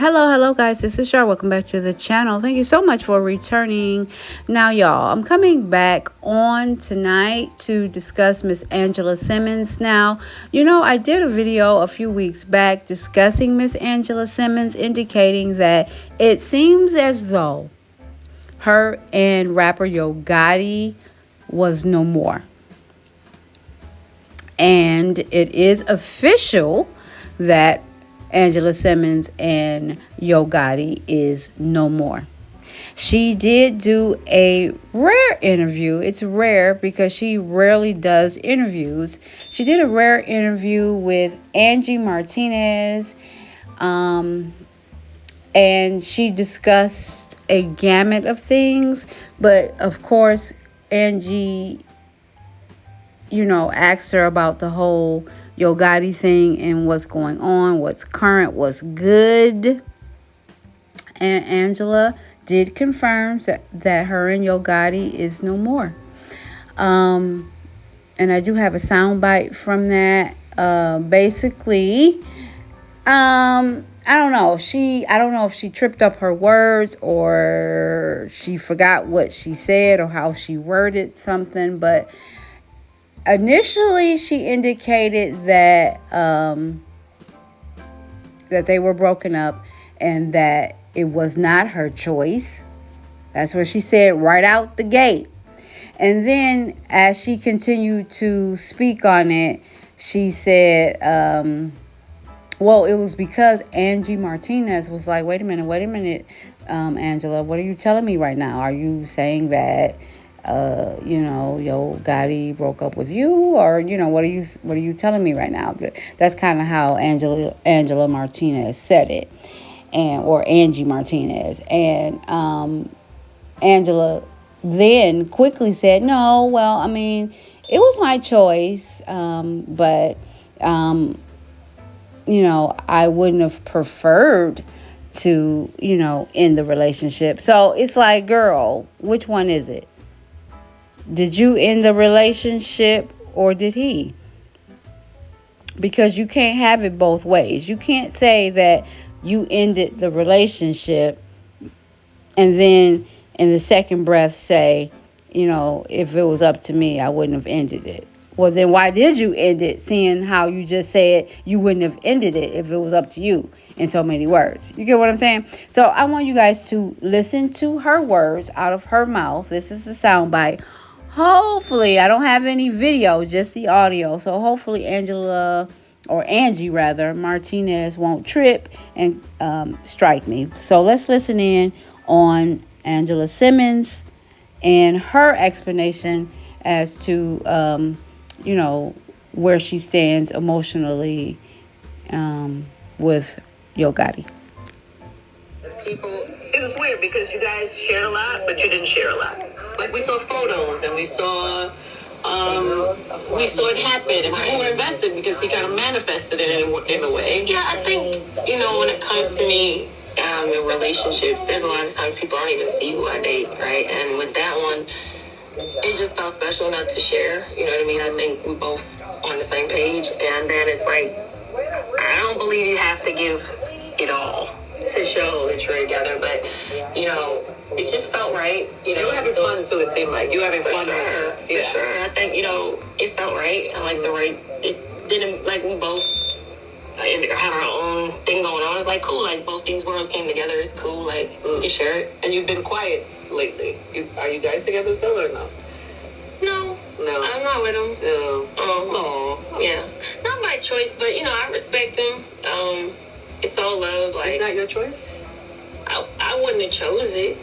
Hello, guys. This is Shar. Welcome back to the channel. Thank you so much for returning. Now, y'all, I'm coming back on tonight to discuss Miss Angela Simmons. Now, I did a video a few weeks back discussing Miss Angela Simmons, indicating that it seems as though her and rapper Yo Gotti was no more. And it is official that Angela Simmons and Yo Gotti is no more. She did do a rare interview. It's rare because she rarely does interviews. She did a rare interview with Angie Martinez, and she discussed a gamut of things. But of course, Angie, asked her about the whole Yo Gotti thing and what's going on, what's current, what's good. And Angela did confirm that her and Yo Gotti is no more. And I do have a soundbite from that. Basically, I don't know. I don't know if she tripped up her words or she forgot what she said or how she worded something, but initially, she indicated that that they were broken up and that it was not her choice. That's what she said right out the gate. And then, as she continued to speak on it, she said, well, it was because Angie Martinez was like, wait a minute, Angela, what are you telling me right now? Are you saying that Yo Gotti broke up with you, or what are you telling me right now? That's kind of how Angela Martinez said it, or Angie Martinez, and Angela then quickly said, no, well, I mean, it was my choice, but I wouldn't have preferred to end the relationship. So it's like, girl, which one is it? Did you end the relationship or did he? Because you can't have it both ways. You can't say that you ended the relationship and then in the second breath say, if it was up to me, I wouldn't have ended it. Well, then why did you end it, seeing how you just said you wouldn't have ended it if it was up to you, in so many words? You get what I'm saying? So I want you guys to listen to her words out of her mouth. This is the soundbite. Hopefully, I don't have any video, just the audio. So hopefully Angie Martinez won't trip and strike me. So let's listen in on Angela Simmons and her explanation as to, where she stands emotionally with Yo Gotti. It was weird because you guys shared a lot, but you didn't share a lot. Like, we saw photos and we saw it happen, and people were invested because he kind of manifested it in a way. Yeah, I think, when it comes to me in relationships, there's a lot of times people don't even see who I date, right? And with that one, it just felt special enough to share, you know what I mean? I think we both on the same page, and then it's like, I don't believe you have to give it all to show that you're together, but it just felt right. You were having fun too. It seemed like you were having fun. For sure. I think it felt right. I like the right. It didn't, like, we both had our own thing going on. It's like cool. Like, both these worlds came together. It's cool. Like, you share it. And you've been quiet lately. Are you guys together still or no? No, I'm not with him. No. Oh, yeah, not my choice, but I respect him. It's all love. Like, it's not your choice. I wouldn't have chose it,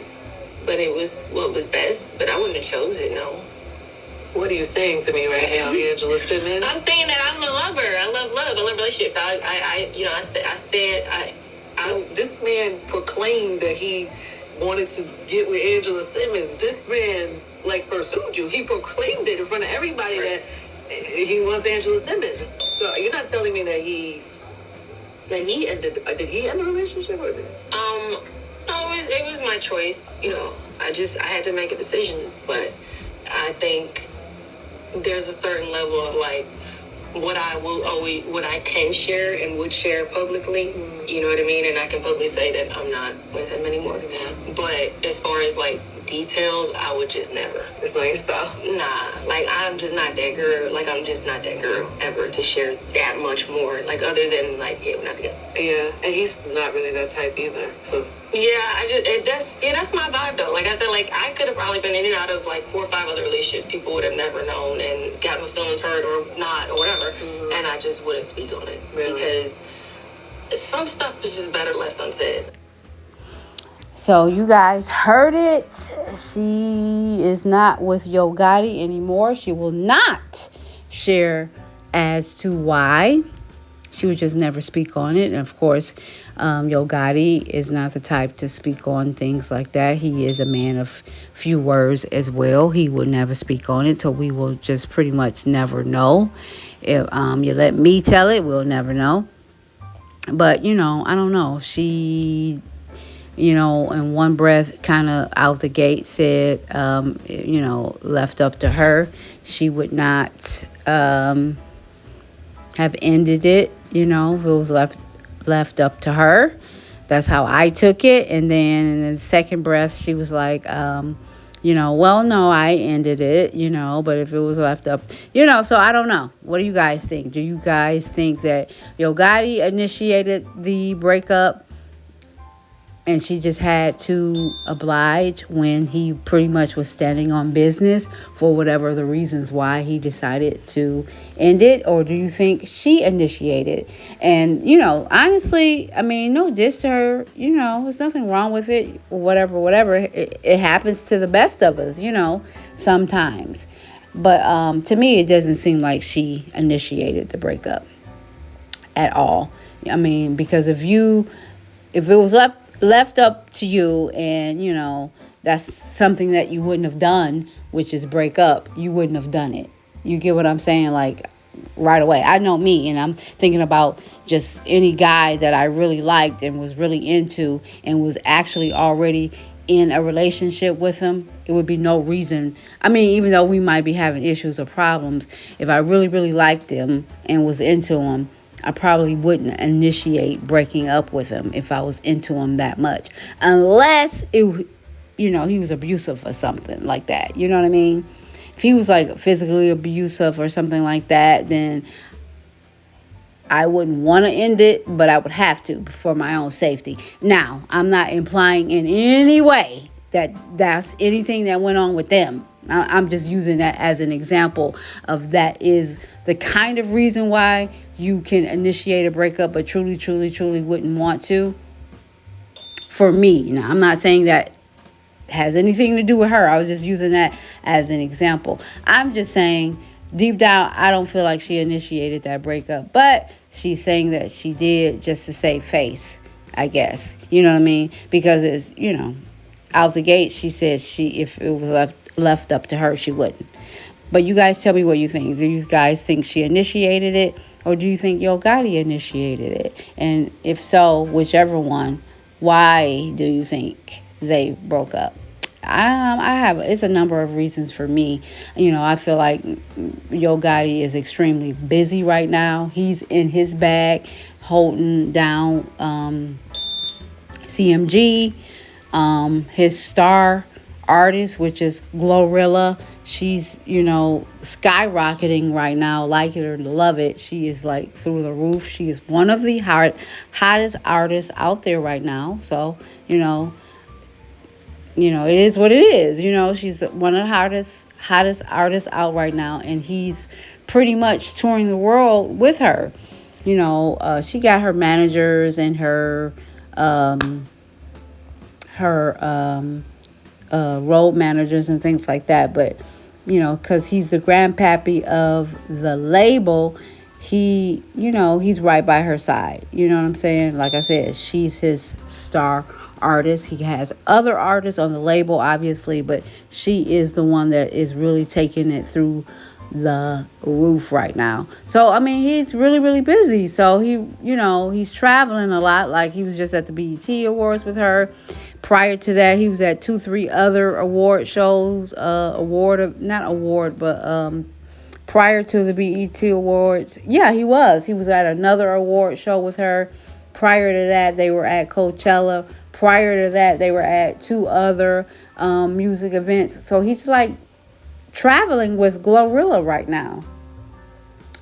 but it was what was best. But I wouldn't have chose it. No. What are you saying to me right now, Angela Simmons? I'm saying that I'm a lover. I love love. I love relationships. This man proclaimed that he wanted to get with Angela Simmons. This man, pursued you. He proclaimed it in front of everybody that he wants Angela Simmons. So you're not telling me that he ended? Did he end the relationship or did? No, it was my choice. I had to make a decision, but I think there's a certain level of what I can share and would share publicly. you know what I mean? And I can publicly say that I'm not with him anymore. But as far as like details, I would just never. It's not your style. Nah, like I'm just not that girl. Like I'm just not that girl ever to share that much more. Like other than like, yeah, we're not together. Yeah, and he's not really that type either. So yeah, that's my vibe though. Like I said, like I could have probably been in and out of like 4 or 5 other relationships. People would have never known and got my feelings hurt or not or whatever, and I just wouldn't speak on it because some stuff is just better left unsaid. So you guys heard it. She is not with Yo Gotti anymore. She will not share as to why. She would just never speak on it. And of course, Yo Gotti is not the type to speak on things like that. He is a man of few words as well. He would never speak on it. So we will just pretty much never know. If you let me tell it, we'll never know. But, I don't know. She, in one breath, kind of out the gate said, left up to her. She would not have ended it, if it was left up to her. That's how I took it. And then in the second breath, she was like, well, no, I ended it, but if it was left up, so I don't know. What do you guys think? Do you guys think that Yo Gotti initiated the breakup and she just had to oblige when he pretty much was standing on business for whatever the reasons why he decided to end it? Or do you think she initiated? And, honestly, I mean, no diss to her, there's nothing wrong with it, whatever. It happens to the best of us, sometimes. But to me, it doesn't seem like she initiated the breakup at all. I mean, because if it was left up to you and, that's something that you wouldn't have done, which is break up, you wouldn't have done it. You get what I'm saying? Like, right away. I know me, and I'm thinking about just any guy that I really liked and was really into and was actually already in a relationship with him. It would be no reason. I mean, even though we might be having issues or problems, if I really, really liked him and was into him, I probably wouldn't initiate breaking up with him if I was into him that much. Unless, he was abusive or something like that. You know what I mean? If he was like physically abusive or something like that, then I wouldn't want to end it, but I would have to for my own safety. Now, I'm not implying in any way that that's anything that went on with them. I'm just using that as an example of that is the kind of reason why you can initiate a breakup, but truly, truly, truly wouldn't want to. For me, now I'm not saying that has anything to do with her. I was just using that as an example. I'm just saying deep down, I don't feel like she initiated that breakup, but she's saying that she did just to save face, I guess. You know what I mean? Because it's, out the gate, she said if it was left up to her, she wouldn't. But you guys tell me what you think. Do you guys think she initiated it, or do you think Yo Gotti initiated it? And if so, whichever one, why do you think they broke up? It's a number of reasons for me. I feel like Yo Gotti is extremely busy right now. He's in his bag, holding down CMG. His star artist, which is Glorilla, she's skyrocketing right now. Like it or love it, she is like through the roof. She is one of the hottest artists out there right now. So it is what it is. She's one of the hottest artists out right now, and he's pretty much touring the world with her. She got her managers and her road managers and things like that, but because he's the grandpappy of the label, he's right by her side. You know what I'm saying? Like I said, she's his star artist. He has other artists on the label, obviously, but she is the one that is really taking it through the roof right now. So I mean, he's really, really busy. So he's traveling a lot. Like he was just at the BET Awards with her. Prior to that, he was at 2-3 other award shows. Prior to the BET Awards, yeah, he was at another award show with her. Prior to that, they were at Coachella. Prior to that, they were at 2 other music events. So he's like traveling with Glorilla right now.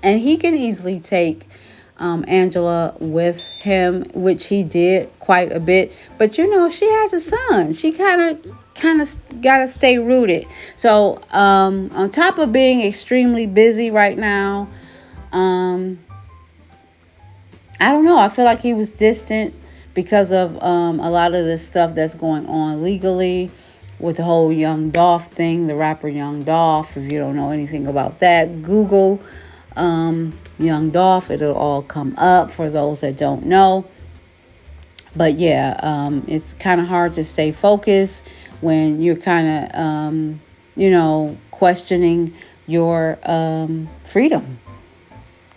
And he can easily take Angela with him, which he did quite a bit. But she has a son. She kind of got to stay rooted. So on top of being extremely busy right now, I don't know. I feel like he was distant because of a lot of the stuff that's going on legally with the whole Young Dolph thing, the rapper Young Dolph. If you don't know anything about that, Google Young Dolph. It'll all come up for those that don't know. But yeah, it's kind of hard to stay focused when you're kind of, questioning your freedom.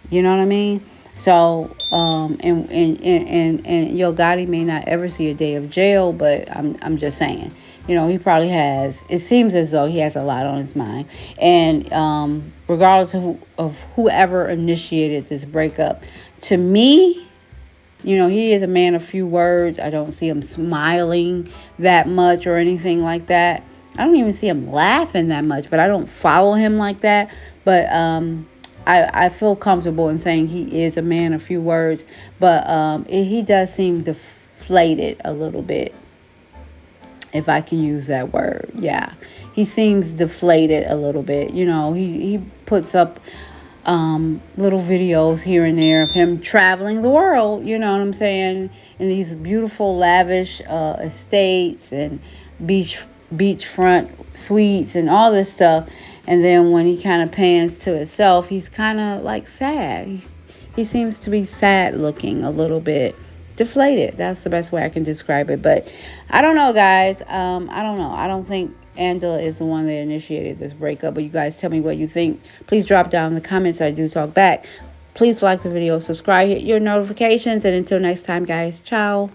You know what I mean? So, and Yo Gotti may not ever see a day of jail, but I'm just saying, he probably has. It seems as though he has a lot on his mind, and regardless of whoever initiated this breakup, to me, he is a man of few words. I don't see him smiling that much or anything like that. I don't even see him laughing that much, but I don't follow him like that. But I feel comfortable in saying he is a man of few words, but he does seem deflated a little bit, if I can use that word. Yeah, he seems deflated a little bit. He puts up little videos here and there of him traveling the world, you know what I'm saying, in these beautiful, lavish estates and beachfront suites and all this stuff. And then when he kind of pans to himself, he's kind of like sad. He seems to be sad looking, a little bit deflated. That's the best way I can describe it. But I don't know, guys. I don't know. I don't think Angela is the one that initiated this breakup. But you guys tell me what you think. Please drop down in the comments. I do talk back. Please like the video, subscribe, hit your notifications. And until next time, guys. Ciao.